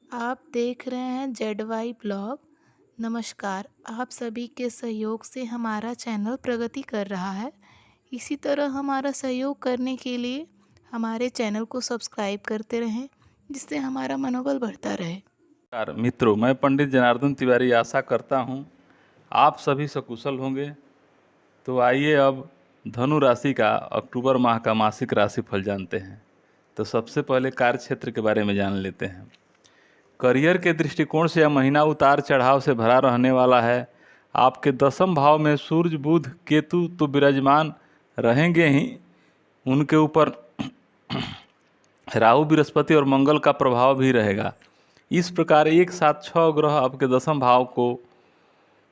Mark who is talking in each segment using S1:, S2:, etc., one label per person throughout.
S1: आप देख रहे हैं जेड वाई ब्लॉग। नमस्कार। आप सभी के सहयोग से हमारा चैनल प्रगति कर रहा है। इसी तरह हमारा सहयोग करने के लिए हमारे चैनल को सब्सक्राइब करते रहें, जिससे हमारा मनोबल बढ़ता रहे।
S2: नमस्कार मित्रों, मैं पंडित जनार्दन तिवारी आशा करता हूं आप सभी सकुशल होंगे। तो आइए अब धनु राशि का अक्टूबर माह का मासिक राशिफल जानते हैं। तो सबसे पहले कार्य क्षेत्र के बारे में जान लेते हैं। करियर के दृष्टिकोण से यह महीना उतार चढ़ाव से भरा रहने वाला है। आपके दसम भाव में सूर्य बुध केतु तो विराजमान रहेंगे ही, उनके ऊपर राहु बृहस्पति और मंगल का प्रभाव भी रहेगा। इस प्रकार एक साथ 6 ग्रह आपके दसम भाव को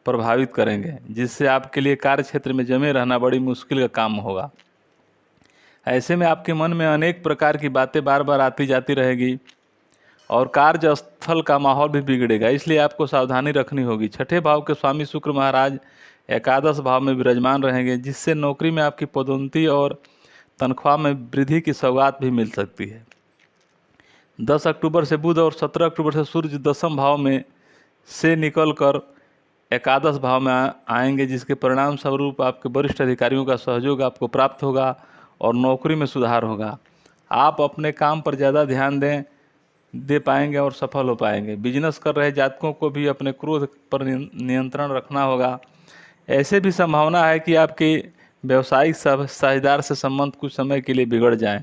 S2: प्रभावित करेंगे, जिससे आपके लिए कार्य क्षेत्र में जमे रहना बड़ी मुश्किल का काम होगा। ऐसे में आपके मन में अनेक प्रकार की बातें बार बार आती जाती रहेगी और कार्यस्थल का माहौल भी बिगड़ेगा, इसलिए आपको सावधानी रखनी होगी। छठे भाव के स्वामी शुक्र महाराज एकादश भाव में विराजमान रहेंगे, जिससे नौकरी में आपकी पदोन्नति और तनख्वाह में वृद्धि की सौगात भी मिल सकती है। 10 अक्टूबर से बुध और 17 अक्टूबर से सूर्य दसम भाव में से निकलकर एकादश भाव में आएंगे, जिसके परिणाम स्वरूप आपके वरिष्ठ अधिकारियों का सहयोग आपको प्राप्त होगा और नौकरी में सुधार होगा। आप अपने काम पर ज़्यादा ध्यान दे पाएंगे और सफल हो पाएंगे। बिजनेस कर रहे जातकों को भी अपने क्रोध पर नियंत्रण रखना होगा। ऐसे भी संभावना है कि आपके व्यवसायिक साझेदार से संबंध कुछ समय के लिए बिगड़ जाएं।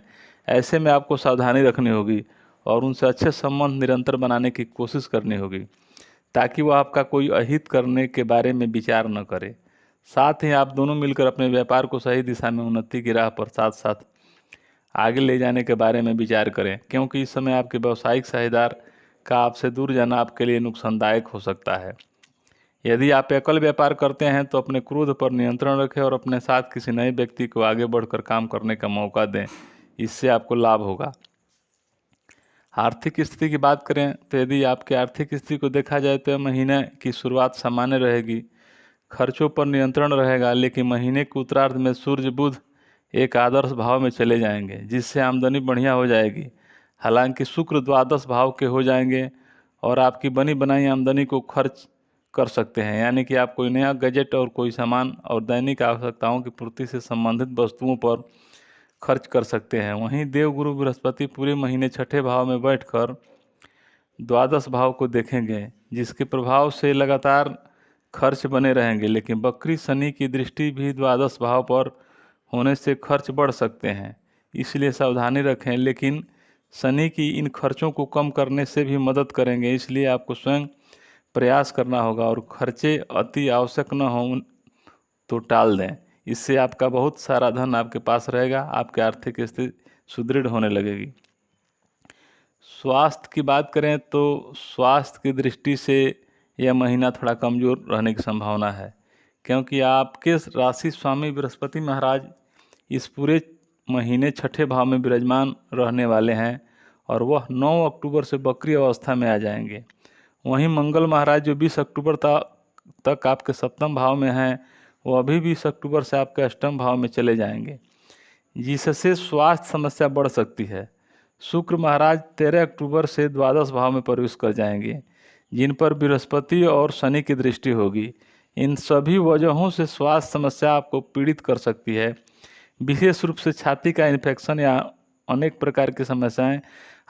S2: ऐसे में आपको सावधानी रखनी होगी और उनसे अच्छे संबंध निरंतर बनाने की कोशिश करनी होगी, ताकि वह आपका कोई अहित करने के बारे में विचार न करे। साथ ही आप दोनों मिलकर अपने व्यापार को सही दिशा में उन्नति की राह पर साथ साथ आगे ले जाने के बारे में विचार करें, क्योंकि इस समय आपके व्यावसायिक साझेदार का आपसे दूर जाना आपके लिए नुकसानदायक हो सकता है। यदि आप एकल व्यापार करते हैं तो अपने क्रोध पर नियंत्रण रखें और अपने साथ किसी नए व्यक्ति को आगे बढ़कर काम करने का मौका दें, इससे आपको लाभ होगा। आर्थिक स्थिति की बात करें तो यदि आपकी आर्थिक स्थिति को देखा जाए तो महीने की शुरुआत सामान्य रहेगी। खर्चों पर नियंत्रण रहेगा, लेकिन महीने के उत्तरार्ध में सूर्य बुध एक आदर्श भाव में चले जाएंगे, जिससे आमदनी बढ़िया हो जाएगी। हालांकि शुक्र द्वादश भाव के हो जाएंगे और आपकी बनी बनाई आमदनी को खर्च कर सकते हैं, यानी कि आप कोई नया गैजेट और कोई सामान और दैनिक आवश्यकताओं की पूर्ति से संबंधित वस्तुओं पर खर्च कर सकते हैं। वहीं देवगुरु बृहस्पति पूरे महीने छठे भाव में बैठकर द्वादश भाव को देखेंगे, जिसके प्रभाव से लगातार खर्च बने रहेंगे। लेकिन वक्री शनि की दृष्टि भी द्वादश भाव पर होने से खर्च बढ़ सकते हैं, इसलिए सावधानी रखें। लेकिन शनि की इन खर्चों को कम करने से भी मदद करेंगे, इसलिए आपको स्वयं प्रयास करना होगा और खर्चे अति आवश्यक न हों तो टाल दें। इससे आपका बहुत सारा धन आपके पास रहेगा, आपकी आर्थिक स्थिति सुदृढ़ होने लगेगी। स्वास्थ्य की बात करें तो स्वास्थ्य की दृष्टि से यह महीना थोड़ा कमज़ोर रहने की संभावना है, क्योंकि आपके राशि स्वामी बृहस्पति महाराज इस पूरे महीने छठे भाव में विराजमान रहने वाले हैं और वह 9 अक्टूबर से वक्री अवस्था में आ जाएंगे। वहीं मंगल महाराज जो 20 अक्टूबर तक आपके सप्तम भाव में हैं, वो अभी 20 अक्टूबर से आपके अष्टम भाव में चले जाएंगे, जिससे स्वास्थ्य समस्या बढ़ सकती है। शुक्र महाराज 13 अक्टूबर से द्वादश भाव में प्रवेश कर जाएंगे, जिन पर बृहस्पति और शनि की दृष्टि होगी। इन सभी वजहों से स्वास्थ्य समस्या आपको पीड़ित कर सकती है। विशेष रूप से छाती का इन्फेक्शन या अनेक प्रकार की समस्याएं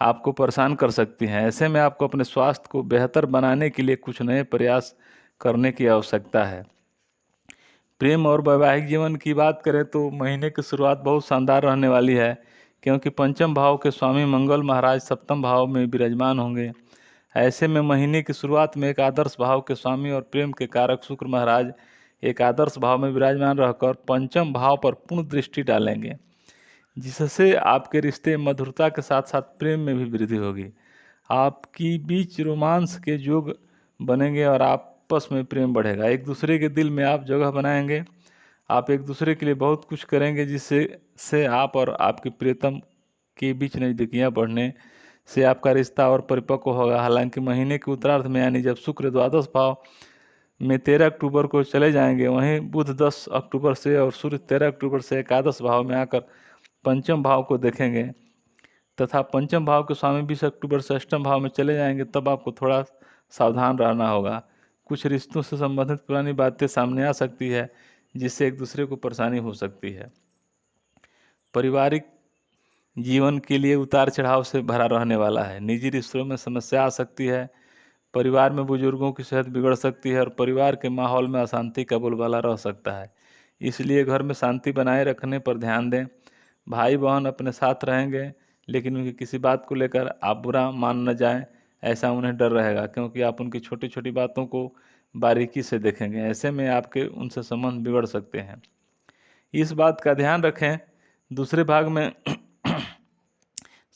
S2: आपको परेशान कर सकती हैं। ऐसे में आपको अपने स्वास्थ्य को बेहतर बनाने के लिए कुछ नए प्रयास करने की आवश्यकता है। प्रेम और वैवाहिक जीवन की बात करें तो महीने की शुरुआत बहुत शानदार रहने वाली है, क्योंकि पंचम भाव के स्वामी मंगल महाराज सप्तम भाव में विराजमान होंगे। ऐसे में महीने की शुरुआत में एक आदर्श भाव के स्वामी और प्रेम के कारक शुक्र महाराज एक आदर्श भाव में विराजमान रहकर पंचम भाव पर पूर्ण दृष्टि डालेंगे, जिससे आपके रिश्ते मधुरता के साथ साथ प्रेम में भी वृद्धि होगी। आपकी बीच रोमांस के योग बनेंगे और आपस में प्रेम बढ़ेगा। एक दूसरे के दिल में आप जगह बनाएंगे। आप एक दूसरे के लिए बहुत कुछ करेंगे, जिससे आप और आपके प्रियतम के बीच नज़दीकियाँ बढ़ने से आपका रिश्ता और परिपक्व होगा। हालांकि महीने के उत्तरार्ध में यानी जब शुक्र द्वादश भाव में 13 अक्टूबर को चले जाएंगे, वहीं बुध 10 अक्टूबर से और सूर्य 13 अक्टूबर से एकादश भाव में आकर पंचम भाव को देखेंगे, तथा पंचम भाव के स्वामी 20 अक्टूबर से अष्टम भाव में चले जाएंगे, तब आपको थोड़ा सावधान रहना होगा। कुछ रिश्तों से संबंधित पुरानी बातें सामने आ सकती है, जिससे एक दूसरे को परेशानी हो सकती है। पारिवारिक जीवन के लिए उतार चढ़ाव से भरा रहने वाला है। निजी रिश्तों में समस्या आ सकती है। परिवार में बुजुर्गों की सेहत बिगड़ सकती है और परिवार के माहौल में अशांति का बोलबाला रह सकता है। इसलिए घर में शांति बनाए रखने पर ध्यान दें। भाई बहन अपने साथ रहेंगे, लेकिन उनकी किसी बात को लेकर आप बुरा मान न जाएं, ऐसा उन्हें डर रहेगा, क्योंकि आप उनकी छोटी छोटी बातों को बारीकी से देखेंगे। ऐसे में आपके उनसे संबंध बिगड़ सकते हैं, इस बात का ध्यान रखें। दूसरे भाग में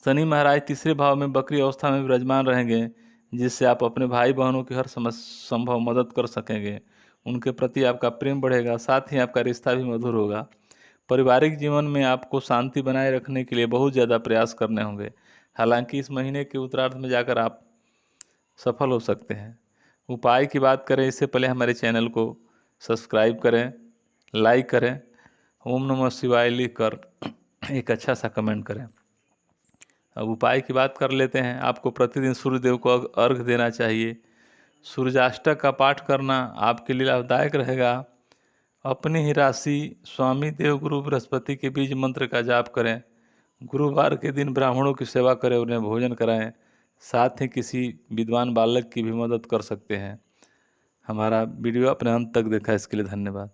S2: शनि महाराज तीसरे भाव में बकरी अवस्था में विराजमान रहेंगे, जिससे आप अपने भाई बहनों की हर संभव मदद कर सकेंगे। उनके प्रति आपका प्रेम बढ़ेगा, साथ ही आपका रिश्ता भी मधुर होगा। पारिवारिक जीवन में आपको शांति बनाए रखने के लिए बहुत ज़्यादा प्रयास करने होंगे। हालांकि इस महीने के उत्तरार्ध में जाकर आप सफल हो सकते हैं। उपाय की बात करें इससे पहले हमारे चैनल को सब्सक्राइब करें, लाइक करें, ओम नमः शिवाय लिख कर एक अच्छा सा कमेंट करें। अब उपाय की बात कर लेते हैं। आपको प्रतिदिन सूर्यदेव को अर्घ देना चाहिए। सूर्याष्टक का पाठ करना आपके लिए लाभदायक रहेगा। अपनी ही राशि स्वामी देव गुरु बृहस्पति के बीज मंत्र का जाप करें। गुरुवार के दिन ब्राह्मणों की सेवा करें, उन्हें भोजन कराएं। साथ ही किसी विद्वान बालक की भी मदद कर सकते हैं। हमारा वीडियो अपने अंत तक देखा, इसके लिए धन्यवाद।